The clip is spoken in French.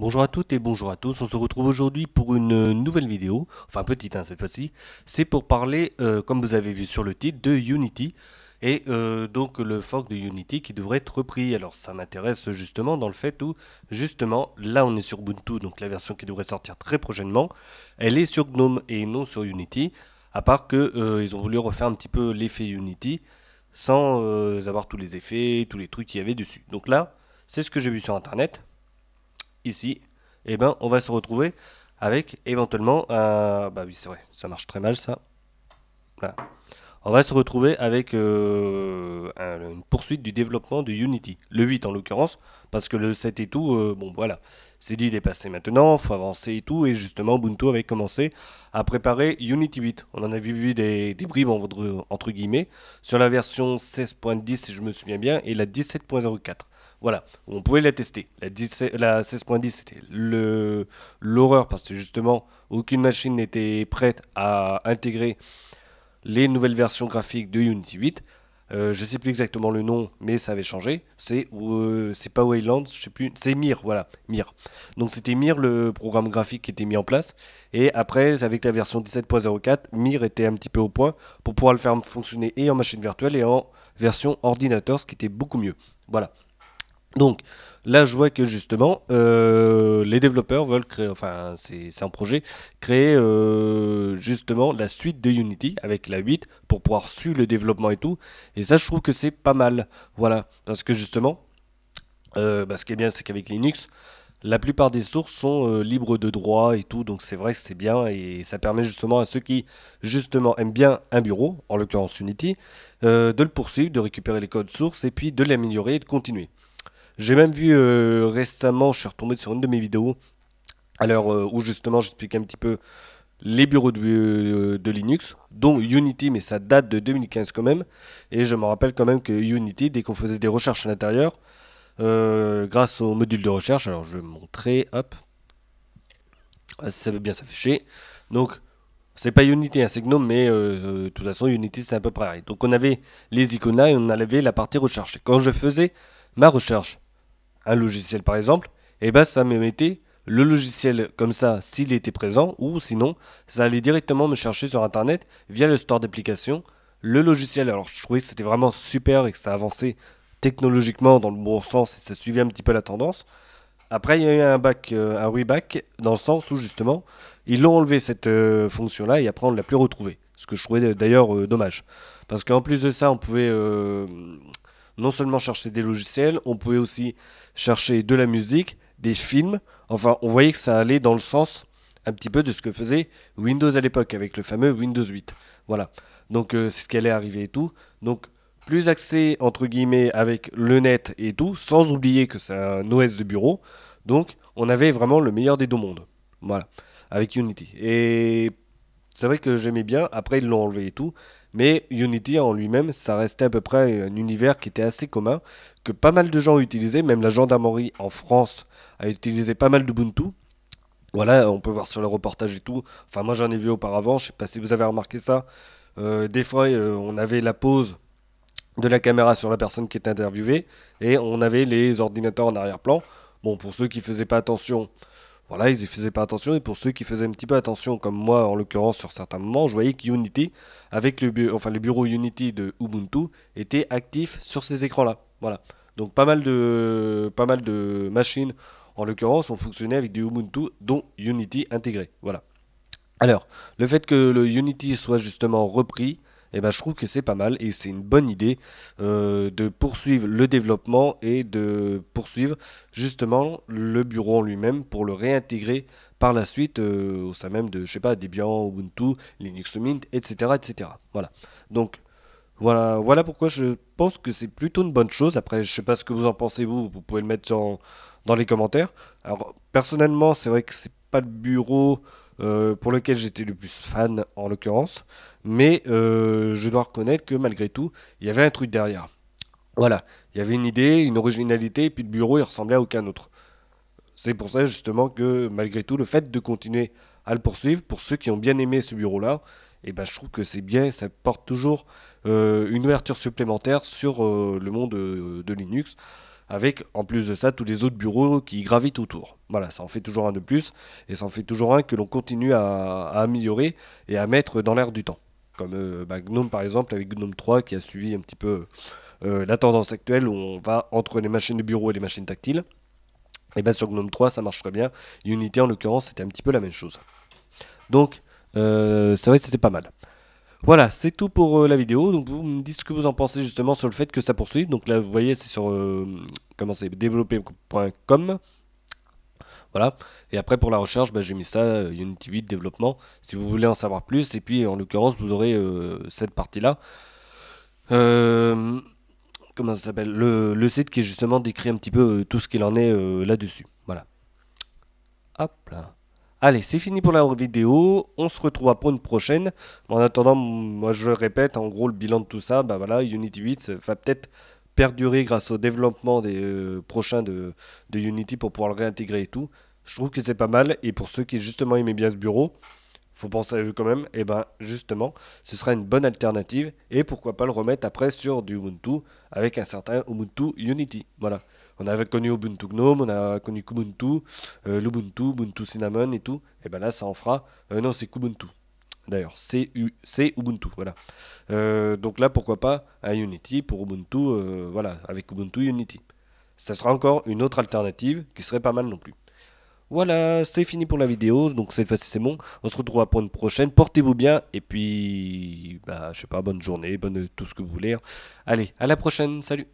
Bonjour à toutes et bonjour à tous, on se retrouve aujourd'hui pour une nouvelle vidéo, enfin petite cette fois-ci, c'est pour parler, comme vous avez vu sur le titre, de Unity, et donc le fork de Unity qui devrait être repris. Alors ça m'intéresse justement dans le fait où, justement, là on est sur Ubuntu, donc la version qui devrait sortir très prochainement, elle est sur GNOME et non sur Unity, à part que ils ont voulu refaire un petit peu l'effet Unity, sans avoir tous les effets, tous les trucs qu'il y avait dessus. Donc là, c'est ce que j'ai vu sur internet ici, eh ben, on va se retrouver avec éventuellement un... Bah oui, c'est vrai, ça marche très mal ça. Voilà. On va se retrouver avec une poursuite du développement de Unity. Le 8 en l'occurrence, parce que le 7 et tout, bon voilà, c'est dit, il est passé maintenant, faut avancer et tout, et justement Ubuntu avait commencé à préparer Unity 8. On en avait vu des bribes entre guillemets sur la version 16.10 si je me souviens bien, et la 17.04. Voilà, on pouvait la tester. La 16.10 c'était l'horreur parce que justement aucune machine n'était prête à intégrer les nouvelles versions graphiques de Unity 8. Je sais plus exactement le nom, mais ça avait changé. C'est pas Wayland, je sais plus. C'est Mir, voilà, Mir. Donc c'était Mir le programme graphique qui était mis en place. Et après, avec la version 17.04, Mir était un petit peu au point pour pouvoir le faire fonctionner et en machine virtuelle et en version ordinateur, ce qui était beaucoup mieux. Voilà. Donc là, je vois que justement, les développeurs veulent créer, enfin, c'est un projet, créer justement la suite de Unity avec la 8 pour pouvoir suivre le développement et tout. Et ça, je trouve que c'est pas mal. Voilà, parce que justement, ce qui est bien, c'est qu'avec Linux, la plupart des sources sont libres de droit et tout, donc c'est vrai que c'est bien et ça permet justement à ceux qui justement aiment bien un bureau, en l'occurrence Unity, de le poursuivre, de récupérer les codes sources et puis de l'améliorer et de continuer. J'ai même vu récemment, je suis retombé sur une de mes vidéos, alors où justement j'explique un petit peu les bureaux de Linux, dont Unity, mais ça date de 2015 quand même. Et je me rappelle quand même que Unity, dès qu'on faisait des recherches à l'intérieur, grâce au module de recherche, alors je vais montrer, hop, ça veut bien s'afficher. Donc c'est pas Unity, hein, c'est GNOME, mais de toute façon Unity c'est un peu pareil. Donc on avait les icônes là et on avait la partie recherche. Et quand je faisais ma recherche, un logiciel par exemple, et ben ça me mettait le logiciel comme ça s'il était présent, ou sinon ça allait directement me chercher sur internet via le store d'applications le logiciel. Alors je trouvais que c'était vraiment super et que ça avançait technologiquement dans le bon sens et ça suivait un petit peu la tendance. Après, il y a eu un reback dans le sens où justement ils l'ont enlevé cette fonction-là et après on ne l'a plus retrouvée. Ce que je trouvais d'ailleurs dommage. Parce qu'en plus de ça, on pouvait non seulement chercher des logiciels, on pouvait aussi chercher de la musique, des films. Enfin, on voyait que ça allait dans le sens un petit peu de ce que faisait Windows à l'époque avec le fameux Windows 8. Voilà. Donc c'est ce qui allait arriver et tout. Donc plus accès entre guillemets avec le net et tout, sans oublier que c'est un OS de bureau. Donc on avait vraiment le meilleur des deux mondes. Voilà. Avec Unity. Et c'est vrai que j'aimais bien, après ils l'ont enlevé et tout, mais Unity en lui-même, ça restait à peu près un univers qui était assez commun, que pas mal de gens utilisaient, même la gendarmerie en France a utilisé pas mal d'Ubuntu. Voilà, on peut voir sur le reportage et tout. Enfin, moi j'en ai vu auparavant, je sais pas si vous avez remarqué ça. Des fois, on avait la pause de la caméra sur la personne qui était interviewée et on avait les ordinateurs en arrière-plan. Bon, pour ceux qui faisaient pas attention, voilà, ils y faisaient pas attention. Et pour ceux qui faisaient un petit peu attention, comme moi en l'occurrence sur certains moments, je voyais que Unity, avec le bureau Unity de Ubuntu, était actif sur ces écrans-là. Voilà. Donc pas mal de machines, en l'occurrence, ont fonctionné avec du Ubuntu, dont Unity intégré. Voilà. Alors, le fait que le Unity soit justement repris, eh ben, je trouve que c'est pas mal et c'est une bonne idée de poursuivre le développement et de poursuivre justement le bureau en lui-même pour le réintégrer par la suite au sein même de, je sais pas, Debian, Ubuntu, Linux Mint, etc., etc. Voilà. Donc, voilà pourquoi je pense que c'est plutôt une bonne chose. Après, je sais pas ce que vous en pensez vous pouvez le mettre dans les commentaires. Alors, personnellement, c'est vrai que c'est pas le bureau pour lequel j'étais le plus fan en l'occurrence, mais je dois reconnaître que malgré tout, il y avait un truc derrière. Voilà, il y avait une idée, une originalité, et puis le bureau il ressemblait à aucun autre. C'est pour ça justement que malgré tout, le fait de continuer à le poursuivre, pour ceux qui ont bien aimé ce bureau-là, et ben, je trouve que c'est bien, ça porte toujours une ouverture supplémentaire sur le monde de Linux. avec en plus de ça tous les autres bureaux qui gravitent autour. Voilà, ça en fait toujours un de plus, et ça en fait toujours un que l'on continue à améliorer et à mettre dans l'air du temps. Comme GNOME par exemple, avec GNOME 3 qui a suivi un petit peu la tendance actuelle où on va entre les machines de bureau et les machines tactiles. Et bien sur GNOME 3 ça marche très bien. Unity en l'occurrence c'était un petit peu la même chose. Donc c'est vrai que c'était pas mal. Voilà, c'est tout pour la vidéo. Donc vous me dites ce que vous en pensez justement sur le fait que ça poursuive. Donc là vous voyez c'est sur comment c'est développer.com. Voilà. Et après pour la recherche, bah, j'ai mis ça Unity 8 développement. Si vous voulez en savoir plus. Et puis en l'occurrence vous aurez cette partie là. Euh, Comment ça s'appelle le site qui est justement décrit un petit peu tout ce qu'il en est là-dessus. Voilà. Hop là. Allez, c'est fini pour la vidéo. On se retrouvera pour une prochaine. En attendant, moi je le répète, en gros, le bilan de tout ça, bah voilà, Unity 8 va peut-être perdurer grâce au développement des prochains de Unity pour pouvoir le réintégrer et tout. Je trouve que c'est pas mal. Et pour ceux qui justement aimaient bien ce bureau, faut penser à eux quand même, et ben justement, ce sera une bonne alternative, et pourquoi pas le remettre après sur du Ubuntu avec un certain Ubuntu Unity. Voilà. On avait connu Ubuntu Gnome, on a connu Kubuntu, l'Ubuntu, Ubuntu Cinnamon et tout, et ben là ça en fera. Non, c'est Kubuntu. D'ailleurs, c'est Ubuntu, voilà. Donc là, pourquoi pas un Unity pour Ubuntu, voilà, avec Ubuntu Unity. Ça sera encore une autre alternative qui serait pas mal non plus. Voilà, c'est fini pour la vidéo, donc cette fois-ci c'est bon. On se retrouvera pour une prochaine. Portez-vous bien et puis, bah, je sais pas, bonne journée, bonne tout ce que vous voulez. Allez, à la prochaine, salut!